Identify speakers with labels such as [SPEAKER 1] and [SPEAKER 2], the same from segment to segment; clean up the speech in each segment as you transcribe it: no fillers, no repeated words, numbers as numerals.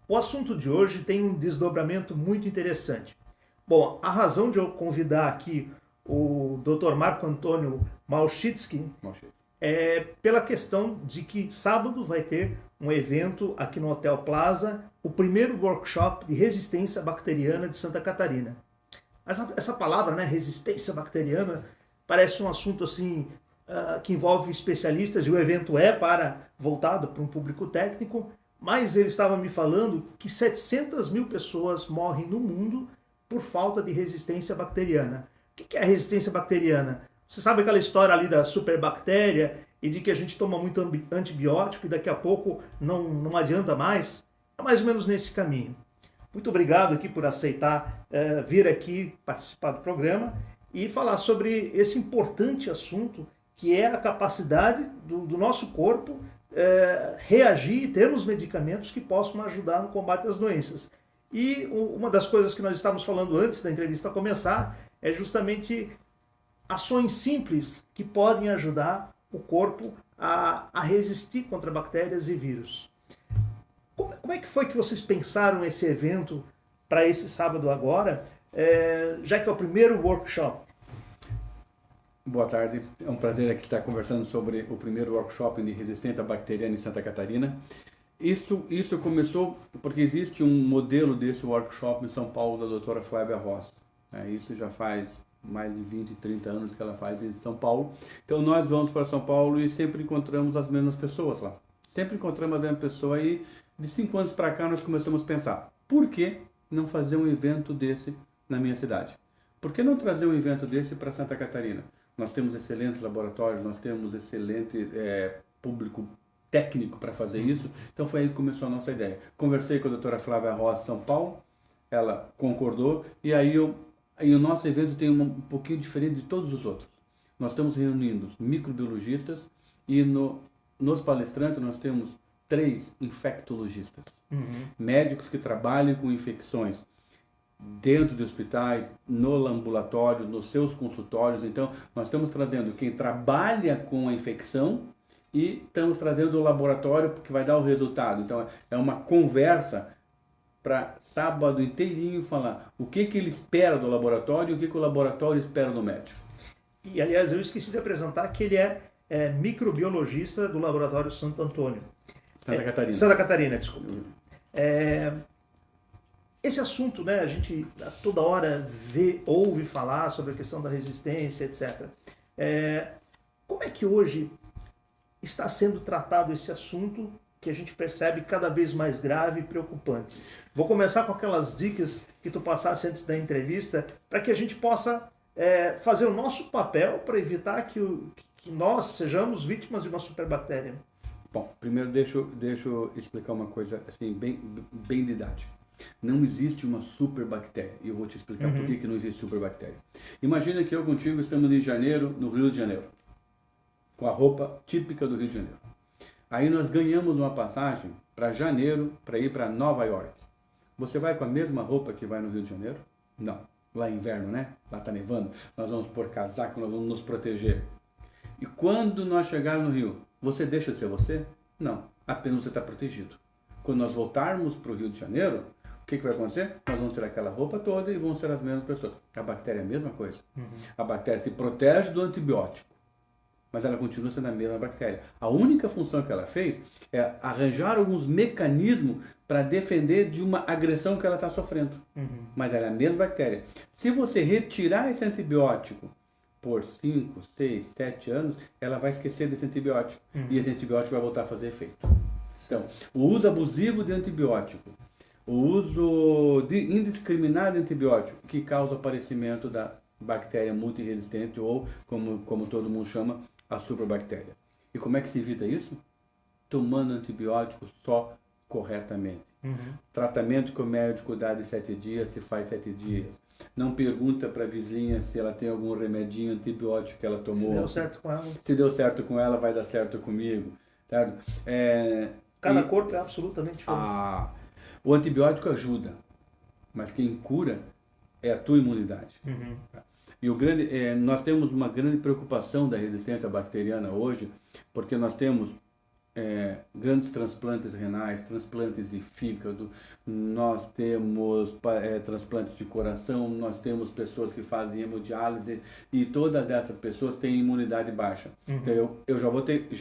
[SPEAKER 1] O assunto de hoje tem um desdobramento muito interessante. Bom, a razão de eu convidar aqui o Dr. Marco Antônio Malchitsky é pela questão de que sábado vai ter um evento aqui no Hotel Plaza, o primeiro workshop de resistência bacteriana de Santa Catarina. Essa palavra, né, resistência bacteriana, parece um assunto assim que envolve especialistas e o evento é voltado para um público técnico, mas ele estava me falando que 700 mil pessoas morrem no mundo por falta de resistência bacteriana. O que é a resistência bacteriana? Você sabe aquela história ali da superbactéria e de que a gente toma muito antibiótico e daqui a pouco não adianta mais? É mais ou menos nesse caminho. Muito obrigado aqui por aceitar vir aqui participar do programa e falar sobre esse importante assunto que é a capacidade do nosso corpo reagir e termos medicamentos que possam ajudar no combate às doenças. E uma das coisas que nós estávamos falando antes da entrevista começar é justamente ações simples que podem ajudar o corpo a resistir contra bactérias e vírus. Como é que foi que vocês pensaram esse evento para esse sábado agora, já que é o primeiro workshop?
[SPEAKER 2] Boa tarde, é um prazer aqui estar conversando sobre o primeiro workshop de resistência bacteriana em Santa Catarina. Isso começou porque existe um modelo desse workshop em São Paulo da doutora Flávia Ross. Isso já faz mais de 20, 30 anos que ela faz em São Paulo. Então nós vamos para São Paulo e sempre encontramos as mesmas pessoas lá. Sempre encontramos a mesma pessoa e de 5 anos para cá nós começamos a pensar, por que não fazer um evento desse na minha cidade? Por que não trazer um evento desse para Santa Catarina? Nós temos excelentes laboratórios, nós temos excelente público técnico para fazer isso. Então foi aí que começou a nossa ideia. Conversei com a doutora Flávia Rosa de São Paulo, ela concordou, e aí o nosso evento tem um pouquinho diferente de todos os outros. Nós estamos reunindo microbiologistas e nos palestrantes nós temos 3 infectologistas, médicos que trabalham com infecções dentro de hospitais, no ambulatório, nos seus consultórios. Então, nós estamos trazendo quem trabalha com a infecção e estamos trazendo o laboratório que vai dar o resultado. Então, é uma conversa para sábado inteirinho falar o que ele espera do laboratório e o que o laboratório espera do médico.
[SPEAKER 1] E, aliás, eu esqueci de apresentar que ele é microbiologista do Laboratório Santo Antônio.
[SPEAKER 2] Santa Catarina.
[SPEAKER 1] Santa Catarina, desculpa. Esse assunto, né, a gente toda hora ouve falar sobre a questão da resistência, etc. Como é que hoje está sendo tratado esse assunto que a gente percebe cada vez mais grave e preocupante? Vou começar com aquelas dicas que tu passasse antes da entrevista, para que a gente possa fazer o nosso papel para evitar que nós sejamos vítimas de uma superbactéria.
[SPEAKER 2] Bom, primeiro deixa eu explicar uma coisa assim, bem didática. Não existe uma superbactéria. E eu vou te explicar por que não existe superbactéria. Imagina que eu contigo estamos em janeiro, no Rio de Janeiro, com a roupa típica do Rio de Janeiro. Aí nós ganhamos uma passagem para janeiro para ir para Nova York. Você vai com a mesma roupa que vai no Rio de Janeiro? Não. Lá é inverno, né? Lá está nevando. Nós vamos pôr casaco, nós vamos nos proteger. E quando nós chegarmos no Rio, você deixa de ser você? Não. Apenas você está protegido. Quando nós voltarmos para o Rio de Janeiro, o que vai acontecer? Nós vamos tirar aquela roupa toda e vão ser as mesmas pessoas. A bactéria é a mesma coisa. A bactéria se protege do antibiótico, mas ela continua sendo a mesma bactéria. A única função que ela fez é arranjar alguns mecanismos para defender de uma agressão que ela está sofrendo. Mas ela é a mesma bactéria. Se você retirar esse antibiótico por 5, 6, 7 anos, ela vai esquecer desse antibiótico. E esse antibiótico vai voltar a fazer efeito. Então, o uso abusivo de antibiótico, o uso indiscriminado de antibiótico, que causa o aparecimento da bactéria multiresistente ou, como todo mundo chama, a superbactéria. E como é que se evita isso? Tomando antibiótico só corretamente. Tratamento que o médico dá de 7 dias, se faz 7 dias. Não pergunta para a vizinha se ela tem algum remedinho antibiótico que ela tomou.
[SPEAKER 1] Se deu certo com ela.
[SPEAKER 2] Se deu certo com ela, vai dar certo comigo. Certo?
[SPEAKER 1] Cada corpo é absolutamente diferente.
[SPEAKER 2] O antibiótico ajuda, mas quem cura é a tua imunidade. E nós temos uma grande preocupação da resistência bacteriana hoje, porque nós temos grandes transplantes renais, transplantes de fígado, nós temos transplantes de coração, nós temos pessoas que fazem hemodiálise e todas essas pessoas têm imunidade baixa. Então eu já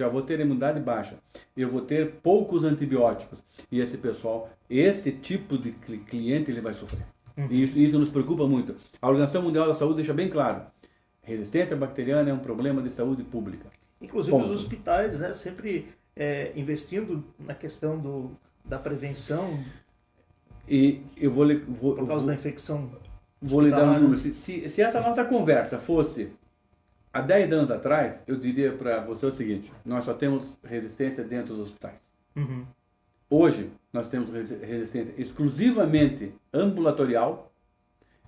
[SPEAKER 2] vou ter imunidade baixa, eu vou ter poucos antibióticos e esse tipo de cliente ele vai sofrer. E isso nos preocupa muito. A Organização Mundial da Saúde deixa bem claro, resistência bacteriana é um problema de saúde pública.
[SPEAKER 1] Inclusive os hospitais, né, sempre investindo na questão da prevenção.
[SPEAKER 2] E eu
[SPEAKER 1] por causa da infecção.
[SPEAKER 2] Vou lhe dar um número. Se essa nossa conversa fosse há 10 anos atrás, eu diria para você o seguinte: nós só temos resistência dentro dos hospitais. Hoje, nós temos resistência exclusivamente ambulatorial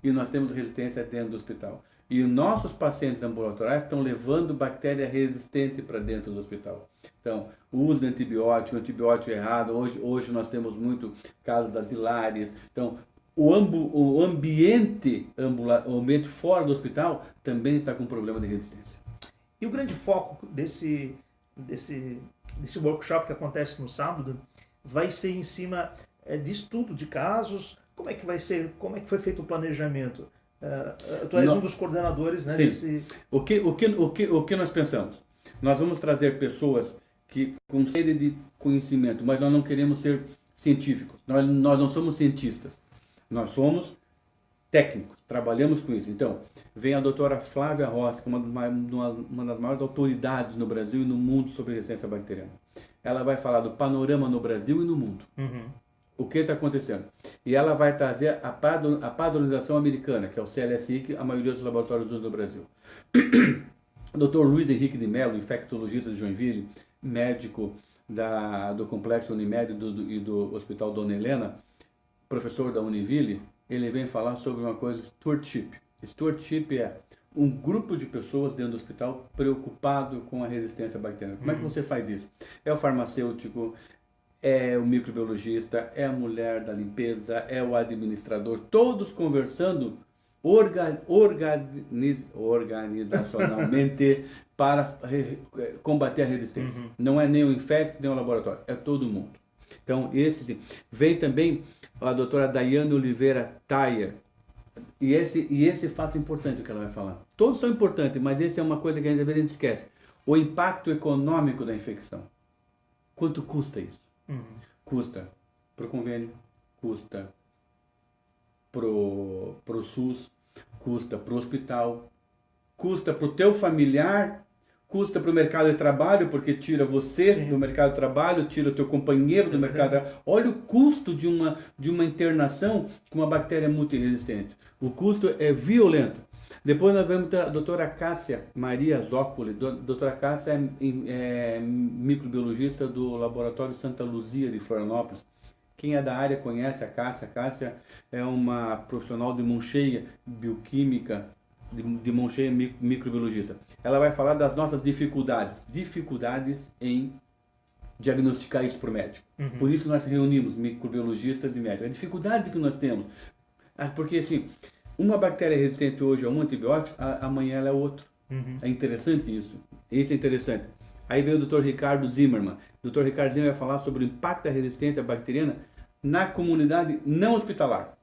[SPEAKER 2] e nós temos resistência dentro do hospital. E os nossos pacientes ambulatoriais estão levando bactéria resistente para dentro do hospital. Então, o uso de antibiótico errado. Hoje nós temos muito casos asilares. Então, o ambiente fora do hospital também está com problema de resistência.
[SPEAKER 1] E o grande foco desse workshop que acontece no sábado vai ser em cima de estudo de casos. Como é que vai ser? Como é que foi feito o planejamento? Tu és um dos coordenadores, né?
[SPEAKER 2] Sim. O que nós pensamos? Nós vamos trazer pessoas com sede de conhecimento, mas nós não queremos ser científicos. Nós não somos cientistas. Nós somos técnicos, trabalhamos com isso. Então, vem a doutora Flávia Rossi, uma das maiores autoridades no Brasil e no mundo sobre resistência bacteriana. Ela vai falar do panorama no Brasil e no mundo. O que está acontecendo? E ela vai trazer a padronização americana, que é o CLSI, que a maioria dos laboratórios usam no Brasil. O Dr. Luiz Henrique de Mello, infectologista de Joinville, médico do Complexo Unimed e do Hospital Dona Helena, professor da Univille, ele vem falar sobre uma coisa, stewardship. Stewardship é um grupo de pessoas dentro do hospital preocupado com a resistência bacteriana. Como é que você faz isso? É o farmacêutico, é o microbiologista, é a mulher da limpeza, é o administrador, todos conversando organizacionalmente para combater a resistência. Não é nem o infecto, nem o laboratório, é todo mundo. Então, vem também a doutora Daiane Oliveira Tayer, e esse fato importante que ela vai falar. Todos são importantes, mas esse é uma coisa que às vezes a gente esquece. O impacto econômico da infecção. Quanto custa isso? Custa para o convênio, custa para o SUS, custa para o hospital, custa para o teu familiar, custa para o mercado de trabalho, porque tira você do mercado de trabalho, tira o teu companheiro do mercado de trabalho. Olha o custo de uma internação com uma bactéria multiresistente. O custo é violento. Depois nós vamos ter a doutora Cássia Maria Zócoli. Doutora Cássia é microbiologista do Laboratório Santa Luzia de Florianópolis. Quem é da área conhece a Cássia. A Cássia é uma profissional de mão cheia, bioquímica, de mão cheia microbiologista. Ela vai falar das nossas dificuldades em diagnosticar isso para o médico. Por isso nós reunimos microbiologistas e médicos. A dificuldade que nós temos, porque assim, uma bactéria resistente hoje a um antibiótico, amanhã ela é outro. É interessante isso. Isso é interessante. Aí veio o Dr. Ricardo Zimmermann. O Dr. Ricardo Zimmermann vai falar sobre o impacto da resistência bacteriana na comunidade não hospitalar.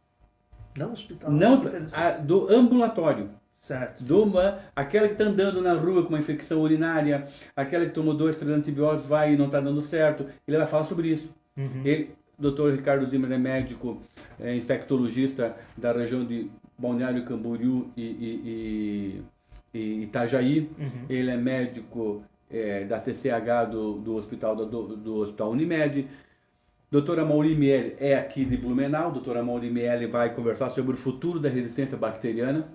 [SPEAKER 1] Não hospitalar?
[SPEAKER 2] Do ambulatório.
[SPEAKER 1] Certo.
[SPEAKER 2] Aquela que está andando na rua com uma infecção urinária, aquela que tomou 2, 3 antibióticos, vai e não está dando certo. Ele vai falar sobre isso. Dr. Ricardo Zimmermann é médico, infectologista da região de Balneário Camboriú e Itajaí. Ele é médico da CCH do Hospital Unimed. Doutora Mauri Miele é aqui de Blumenau. Doutora Mauri Miele vai conversar sobre o futuro da resistência bacteriana,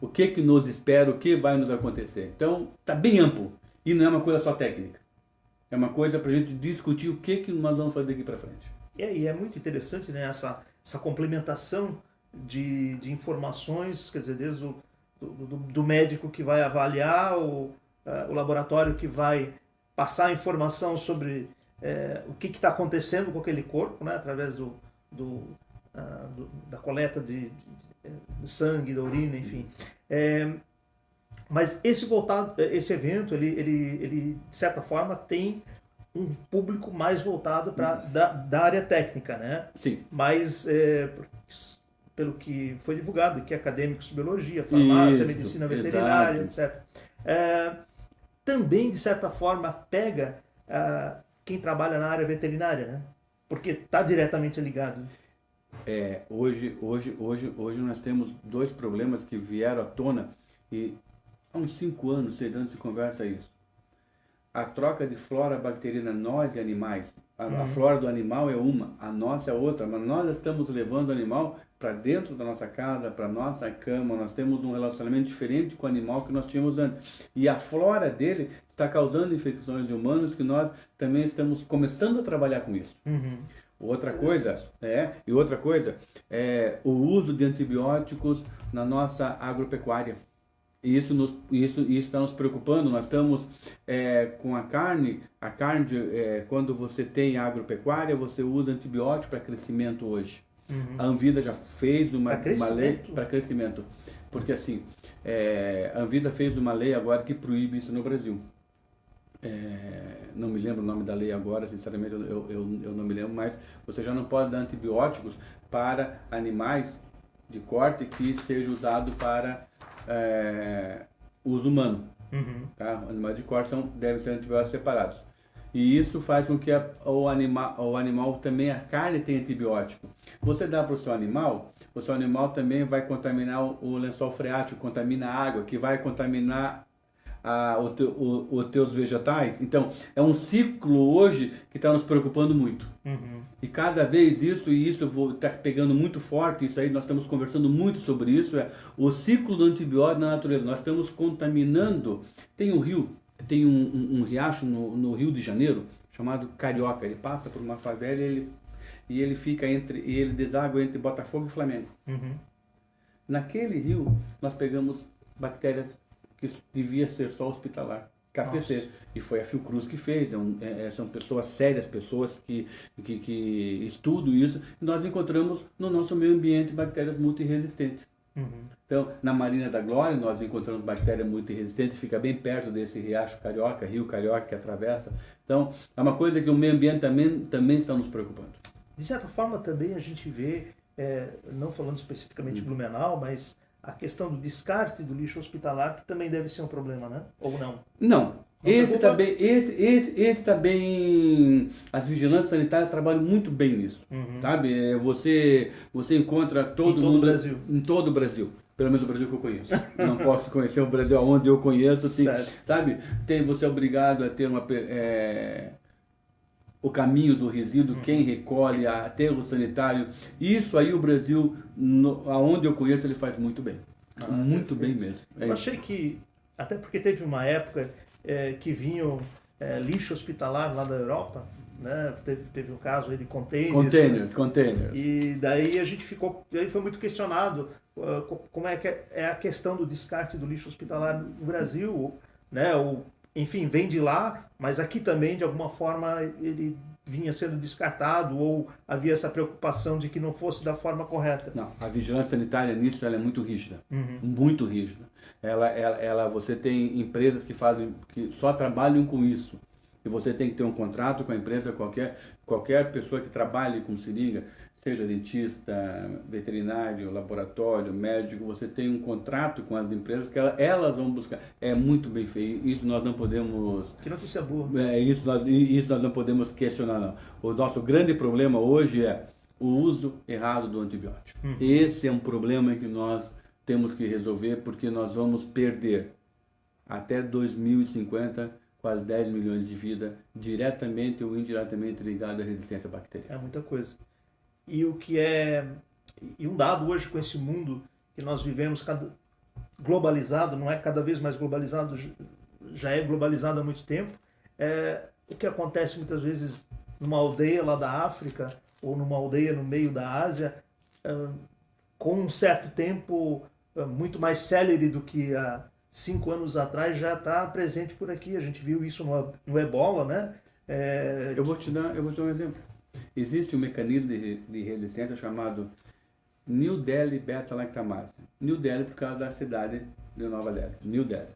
[SPEAKER 2] o que nos espera, o que vai nos acontecer. Então, está bem amplo e não é uma coisa só técnica. É uma coisa para a gente discutir o que nós vamos fazer daqui para frente.
[SPEAKER 1] E é muito interessante, né, essa complementação de informações, quer dizer, desde do médico que vai avaliar, o laboratório que vai passar a informação sobre o que está acontecendo com aquele corpo, né, através da coleta de sangue, da urina, enfim. Mas esse evento, ele de certa forma tem um público mais voltado para da área técnica, né?
[SPEAKER 2] Sim.
[SPEAKER 1] Mas pelo que foi divulgado, que acadêmicos de biologia, farmácia,
[SPEAKER 2] Isso,
[SPEAKER 1] medicina veterinária,
[SPEAKER 2] exato.
[SPEAKER 1] etc. Também, de certa forma, pega quem trabalha na área veterinária, né? Porque está diretamente ligado.
[SPEAKER 2] Hoje nós temos dois problemas que vieram à tona e há uns 5 anos, 6 anos se conversa isso. A troca de flora bacteriana, nós e animais. A flora do animal é uma, a nossa é outra, mas nós estamos levando o animal para dentro da nossa casa, para nossa cama, nós temos um relacionamento diferente com o animal que nós tínhamos antes. E a flora dele está causando infecções de humanos que nós também estamos começando a trabalhar com isso. Outra coisa é o uso de antibióticos na nossa agropecuária. Isso está nos preocupando. Nós estamos com a carne, quando você tem agropecuária, você usa antibiótico para crescimento hoje. A Anvisa já fez uma lei para crescimento. Porque assim, a Anvisa fez uma lei agora que proíbe isso no Brasil. Não me lembro o nome da lei agora, sinceramente eu não me lembro, mas você já não pode dar antibióticos para animais de corte que seja usado para uso humano. Tá? Animais de corte devem ser antibióticos separados. E isso faz com que o animal também, a carne tenha antibiótico. Você dá para o seu animal também vai contaminar o lençol freático, contamina a água, que vai contaminar os teus vegetais. Então, é um ciclo hoje que está nos preocupando muito. E cada vez isso está pegando muito forte, isso aí nós estamos conversando muito sobre isso, o ciclo do antibiótico na natureza. Nós estamos contaminando. Tem um rio, tem um riacho no Rio de Janeiro, chamado Carioca. Ele passa por uma favela e ele deságua entre Botafogo e Flamengo. Naquele rio, nós pegamos bactérias que devia ser só hospitalar, KPC. Nossa. E foi a Fiocruz que fez, são pessoas sérias, pessoas que estudam isso, e nós encontramos no nosso meio ambiente bactérias multiresistentes. Então, na Marina da Glória, nós encontramos bactéria multiresistente, fica bem perto desse riacho Carioca, rio Carioca que atravessa. Então, é uma coisa que o meio ambiente também está nos preocupando.
[SPEAKER 1] De certa forma, também a gente vê, não falando especificamente de Blumenau, mas a questão do descarte do lixo hospitalar, que também deve ser um problema, né? Ou não?
[SPEAKER 2] Não. Esse também, as vigilâncias sanitárias trabalham muito bem nisso, sabe? Você encontra todo mundo
[SPEAKER 1] Brasil.
[SPEAKER 2] Em todo o Brasil, pelo menos o Brasil que eu conheço. Não posso conhecer o Brasil onde eu conheço, sabe? Você é obrigado a ter o caminho do resíduo, quem recolhe, aterro sanitário. Isso aí o Brasil, aonde eu conheço, ele faz muito bem. Muito bem mesmo.
[SPEAKER 1] Eu achei que, até porque teve uma época que vinham lixo hospitalar lá da Europa, né? Teve um caso aí de containers.
[SPEAKER 2] Containers.
[SPEAKER 1] E daí a gente aí foi muito questionado como é que é a questão do descarte do lixo hospitalar no Brasil, né? Enfim, vem de lá, mas aqui também, de alguma forma, ele vinha sendo descartado ou havia essa preocupação de que não fosse da forma correta.
[SPEAKER 2] Não, a vigilância sanitária nisso ela é muito rígida, muito rígida. Você tem empresas que só trabalham com isso. E você tem que ter um contrato com a empresa, qualquer pessoa que trabalhe com seringa, seja dentista, veterinário, laboratório, médico, você tem um contrato com as empresas que elas vão buscar. É muito bem feito, isso nós não podemos...
[SPEAKER 1] Que notícia boa.
[SPEAKER 2] Isso nós não podemos questionar, não. O nosso grande problema hoje é o uso errado do antibiótico. Esse é um problema que nós temos que resolver, porque nós vamos perder até 2050 quase 10 milhões de vidas, diretamente ou indiretamente ligado à resistência bacteriana.
[SPEAKER 1] É muita coisa. E um dado hoje com esse mundo que nós vivemos globalizado, não é cada vez mais globalizado, já é globalizado há muito tempo, o que acontece muitas vezes numa aldeia lá da África ou numa aldeia no meio da Ásia, com um certo tempo muito mais célere do que há 5 anos atrás, já está presente por aqui. A gente viu isso no Ebola, né?
[SPEAKER 2] Eu vou te dar um exemplo. Existe um mecanismo de resistência chamado New Delhi beta-lactamase. New Delhi por causa da cidade de Nova Delhi, New Delhi.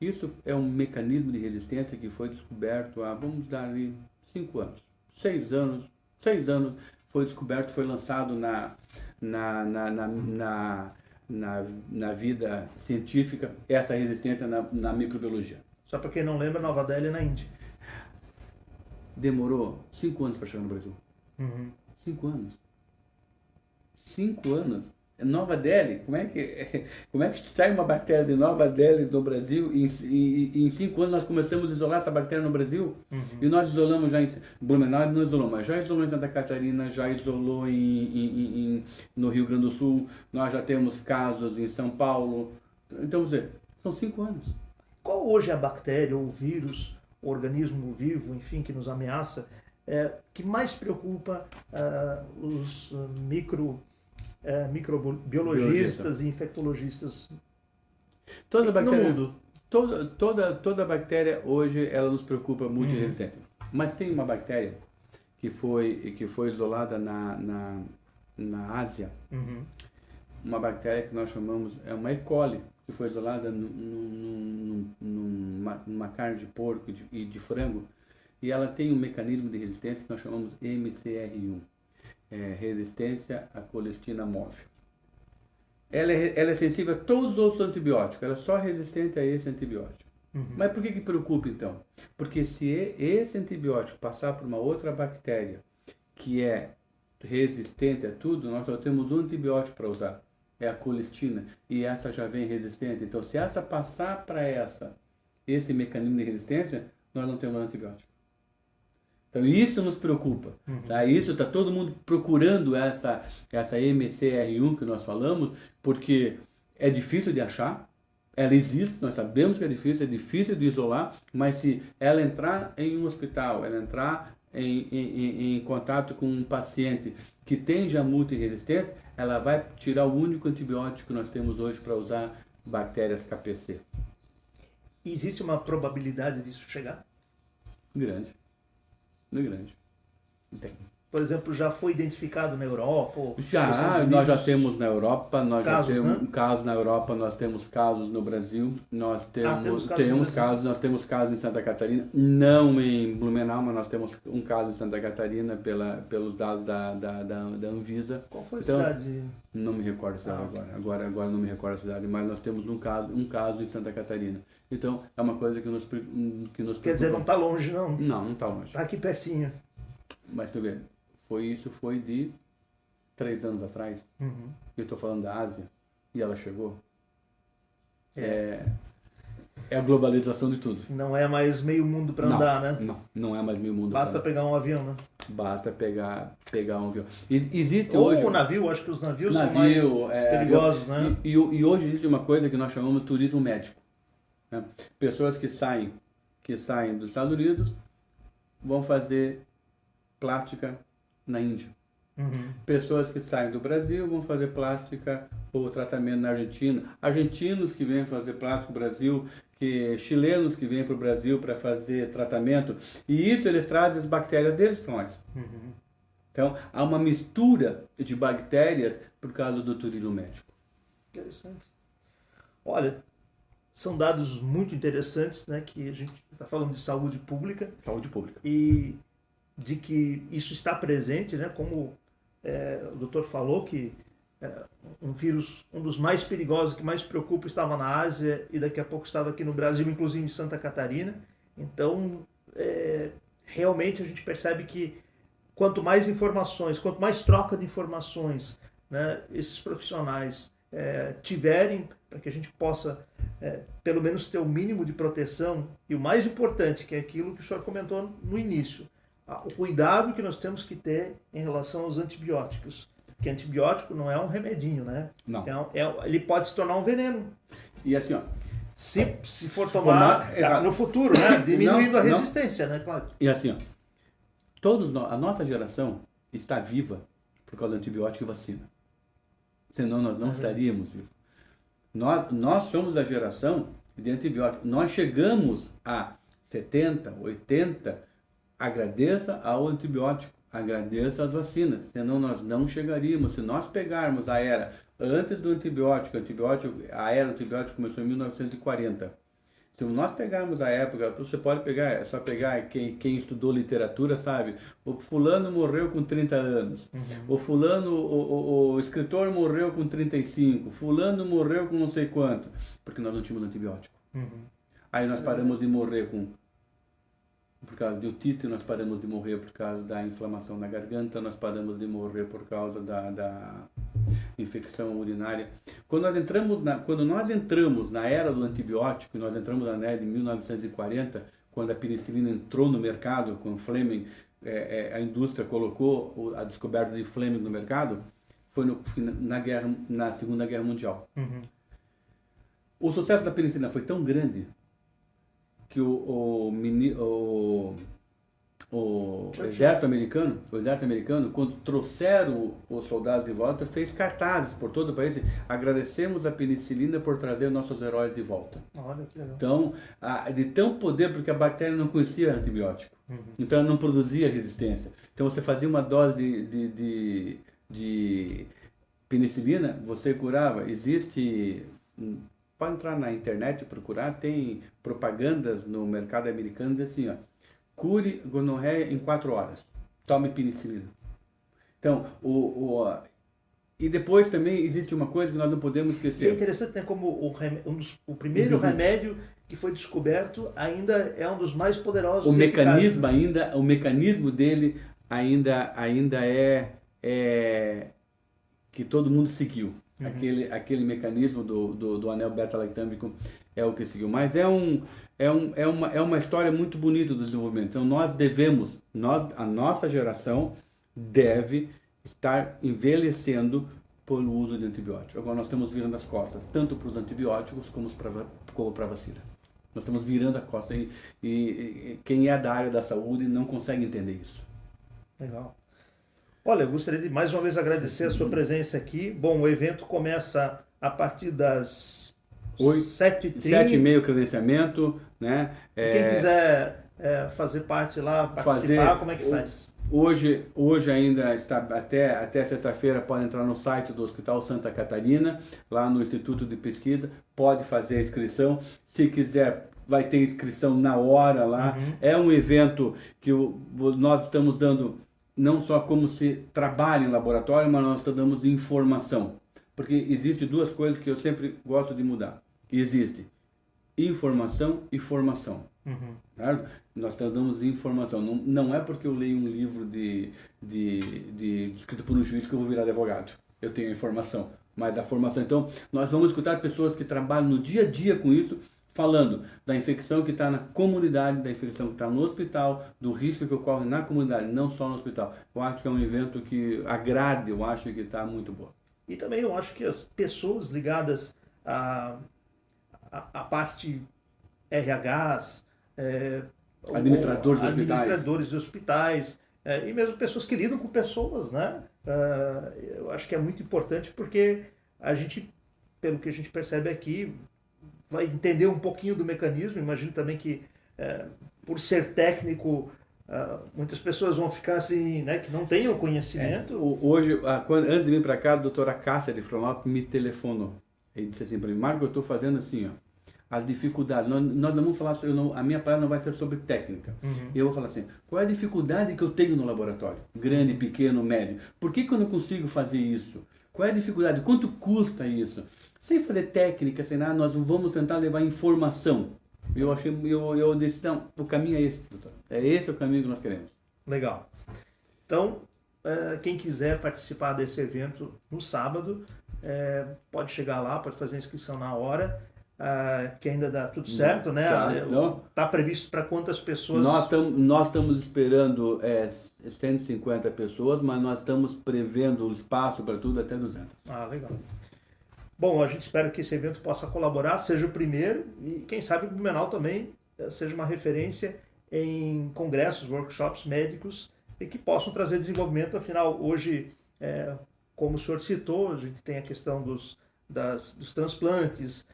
[SPEAKER 2] Isso é um mecanismo de resistência que foi descoberto há, vamos dar ali, 5 anos. 6 anos. 6 anos foi descoberto, foi lançado na vida científica essa resistência na microbiologia.
[SPEAKER 1] Só para quem não lembra, Nova Delhi é na Índia.
[SPEAKER 2] Demorou 5 anos para chegar no Brasil. 5 anos. 5 anos. Nova Delhi, como é que se traz uma bactéria de Nova Delhi do Brasil e em 5 anos nós começamos a isolar essa bactéria no Brasil? E nós isolamos já em Blumenau, não isolou, mas já isolou em Santa Catarina, já isolou no Rio Grande do Sul, nós já temos casos em São Paulo. Então, são 5 anos.
[SPEAKER 1] Qual hoje é a bactéria ou o vírus, o organismo vivo, enfim, que nos ameaça, que mais preocupa os microbiologistas e infectologistas
[SPEAKER 2] toda bactéria,
[SPEAKER 1] no mundo?
[SPEAKER 2] Toda bactéria hoje ela nos preocupa multiresistente. Mas tem uma bactéria que foi isolada na Ásia, uma bactéria que nós chamamos, é uma E. coli, que foi isolada numa carne de porco e de frango, e ela tem um mecanismo de resistência que nós chamamos MCR1. Resistência à colistina móvel. Ela é sensível a todos os outros antibióticos, ela é só resistente a esse antibiótico. Mas por que preocupa então? Porque se esse antibiótico passar por uma outra bactéria que é resistente a tudo, nós só temos um antibiótico para usar, é a colistina, e essa já vem resistente. Então, se essa passar para esse mecanismo de resistência, nós não temos antibiótico. Então isso nos preocupa, tá? Isso está todo mundo procurando essa MCR1 que nós falamos, porque é difícil de achar, ela existe, nós sabemos que é difícil de isolar, mas se ela entrar em um hospital, ela entrar em contato com um paciente que tem já multiresistência, ela vai tirar o único antibiótico que nós temos hoje para usar bactérias KPC.
[SPEAKER 1] Existe uma probabilidade disso chegar?
[SPEAKER 2] Grande. Tem.
[SPEAKER 1] Por exemplo, já foi identificado na Europa?
[SPEAKER 2] Nós já temos na Europa, nós
[SPEAKER 1] casos,
[SPEAKER 2] já temos
[SPEAKER 1] né?
[SPEAKER 2] casos na Europa, nós temos casos no Brasil, nós temos casos em Santa Catarina, não em Blumenau, mas nós temos um caso em Santa Catarina pelos dados da Anvisa.
[SPEAKER 1] Qual foi a cidade?
[SPEAKER 2] Não me recordo a cidade agora não me recordo a cidade, mas nós temos um caso em Santa Catarina. Então, é uma coisa que nos preocupa.
[SPEAKER 1] Quer dizer, não está longe, não?
[SPEAKER 2] Não está longe.
[SPEAKER 1] Está aqui pertinho.
[SPEAKER 2] Mas, primeiro, foi de 3 anos atrás. Eu estou falando da Ásia e ela chegou. É a globalização de tudo.
[SPEAKER 1] Não é mais meio mundo para andar, né?
[SPEAKER 2] Não é mais meio mundo.
[SPEAKER 1] Basta pegar um avião, né?
[SPEAKER 2] Basta pegar um avião. Existe
[SPEAKER 1] Ou
[SPEAKER 2] hoje
[SPEAKER 1] o navio, acho que os navios são mais perigosos, né?
[SPEAKER 2] E hoje existe uma coisa que nós chamamos de turismo médico. Né? Pessoas que saem dos Estados Unidos vão fazer plástica na Índia. Pessoas que saem do Brasil vão fazer plástica ou tratamento na Argentina. Argentinos que vêm fazer plástica no Brasil, chilenos que vêm para o Brasil para fazer tratamento. E isso eles trazem as bactérias deles para nós. Então, há uma mistura de bactérias por causa do turismo médico.
[SPEAKER 1] Interessante. Olha, são dados muito interessantes, né, que a gente está falando de saúde pública.
[SPEAKER 2] Saúde pública.
[SPEAKER 1] E de que isso está presente, né, como o doutor falou, que um vírus, um dos mais perigosos, que mais preocupa, estava na Ásia e daqui a pouco estava aqui no Brasil, inclusive em Santa Catarina. Então, realmente a gente percebe que quanto mais informações, quanto mais troca de informações, né, esses profissionais tiverem, para que a gente possa pelo menos ter o mínimo de proteção, e o mais importante, que é aquilo que o senhor comentou no início, o cuidado que nós temos que ter em relação aos antibióticos. Porque antibiótico não é um remedinho, né?
[SPEAKER 2] Não.
[SPEAKER 1] Ele pode se tornar um veneno.
[SPEAKER 2] E assim, ó,
[SPEAKER 1] se for tomar no futuro, né? Diminuindo a resistência, né? Claro.
[SPEAKER 2] E assim, ó, a nossa geração está viva por causa do antibiótico e vacina. Senão nós não estaríamos vivos. Nós somos a geração de antibiótico. Nós chegamos a 70, 80, agradeça ao antibiótico, agradeça às vacinas, senão nós não chegaríamos. Se nós pegarmos a era antes do antibiótico, a era do antibiótico começou em 1940. Se nós pegarmos a época, você pode pegar, é só pegar quem estudou literatura, sabe? O fulano morreu com 30 anos. O fulano, o escritor morreu com 35. Fulano morreu com não sei quanto. Porque nós não tínhamos antibiótico. Aí nós paramos de morrer por causa de otite, nós paramos de morrer por causa da inflamação na garganta, nós paramos de morrer por causa da infecção urinária. Quando nós entramos na era do antibiótico, nós entramos na era de 1940, quando a penicilina entrou no mercado, com Fleming, a indústria colocou a descoberta de Fleming no mercado, foi na Segunda Guerra Mundial. O sucesso da penicilina foi tão grande que o exército americano, quando trouxeram os soldados de volta, fez cartazes por todo o país. Agradecemos a penicilina por trazer nossos heróis de volta.
[SPEAKER 1] Olha que legal.
[SPEAKER 2] Então, de tão poder, porque a bactéria não conhecia antibiótico. Então, ela não produzia resistência. Então, você fazia uma dose de penicilina, você curava. Existe... Pode entrar na internet e procurar, tem propagandas no mercado americano dizendo assim, ó, cure gonorreia em 4 horas, tome penicilina. Então, e depois também existe uma coisa que nós não podemos esquecer.
[SPEAKER 1] E é interessante, né, como o primeiro remédio que foi descoberto ainda é um dos mais poderosos.
[SPEAKER 2] O mecanismo dele ainda é que todo mundo seguiu. Aquele mecanismo do anel beta-lactâmico é o que seguiu. Mas é uma história muito bonita do desenvolvimento. Então a nossa geração deve estar envelhecendo pelo uso de antibióticos. Agora nós estamos virando as costas, tanto para os antibióticos como para a vacina. Nós estamos virando a costa e quem é da área da saúde não consegue entender isso.
[SPEAKER 1] Legal. Olha, eu gostaria de mais uma vez agradecer a sua presença aqui. Bom, o evento começa a partir das 7h30.
[SPEAKER 2] 7h30 credenciamento, né?
[SPEAKER 1] Quem quiser fazer parte lá, participar, como é que faz?
[SPEAKER 2] Hoje ainda está até sexta-feira, pode entrar no site do Hospital Santa Catarina, lá no Instituto de Pesquisa, pode fazer a inscrição. Se quiser, vai ter inscrição na hora lá. É um evento que nós estamos dando não só como se trabalha em laboratório, mas nós damos informação. Porque existe 2 coisas que eu sempre gosto de mudar. Existe informação e formação. Certo? Nós damos informação. Não é porque eu leio um livro escrito por um juiz que eu vou virar advogado. Eu tenho informação. Mas a formação... Então, nós vamos escutar pessoas que trabalham no dia a dia com isso, falando da infecção que está na comunidade, da infecção que está no hospital, do risco que ocorre na comunidade, não só no hospital. Eu acho que é um evento que agrade, eu acho que está muito bom.
[SPEAKER 1] E também eu acho que as pessoas ligadas à parte RHs, administradores de hospitais, e mesmo pessoas que lidam com pessoas, né? Eu acho que é muito importante porque a gente, pelo que a gente percebe aqui, vai entender um pouquinho do mecanismo. Imagino também que, por ser técnico, muitas pessoas vão ficar assim, né, que não tenham conhecimento.
[SPEAKER 2] Hoje, antes de vir para cá, a doutora Cássia de Florianópolis me telefonou. Ele disse assim para mim, Marco, eu estou fazendo assim, ó, as dificuldades. Nós não vamos falar, a minha palestra não vai ser sobre técnica. Eu vou falar assim, qual é a dificuldade que eu tenho no laboratório? Grande, pequeno, médio. Por que eu não consigo fazer isso? Qual é a dificuldade? Quanto custa isso? Sem fazer técnica, sem nada, nós vamos tentar levar informação. Eu disse, não, o caminho é esse, doutor. Esse é o caminho que nós queremos.
[SPEAKER 1] Legal. Então, quem quiser participar desse evento no sábado, pode chegar lá, pode fazer a inscrição na hora, que ainda dá tudo certo, né? Está previsto para quantas pessoas?
[SPEAKER 2] Nós estamos esperando 150 pessoas, mas nós estamos prevendo o espaço para tudo até 200.
[SPEAKER 1] Ah, legal. Bom, a gente espera que esse evento possa colaborar, seja o primeiro, e quem sabe o Blumenau também seja uma referência em congressos, workshops médicos, e que possam trazer desenvolvimento. Afinal, hoje, como o senhor citou, a gente tem a questão dos transplantes,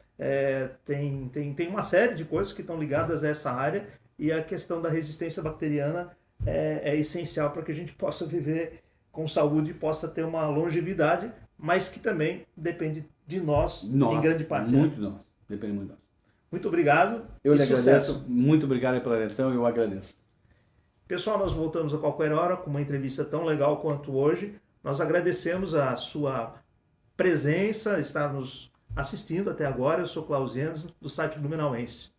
[SPEAKER 1] tem uma série de coisas que estão ligadas a essa área, e a questão da resistência bacteriana é essencial para que a gente possa viver com saúde e possa ter uma longevidade, mas que também depende de nós em grande parte.
[SPEAKER 2] Muito nós. Depende muito de nós.
[SPEAKER 1] Muito obrigado.
[SPEAKER 2] Eu lhe agradeço. Muito obrigado pela atenção, eu agradeço.
[SPEAKER 1] Pessoal, nós voltamos a qualquer hora com uma entrevista tão legal quanto hoje. Nós agradecemos a sua presença, estar nos assistindo até agora. Eu sou Clauzianes, do site Blumenauense.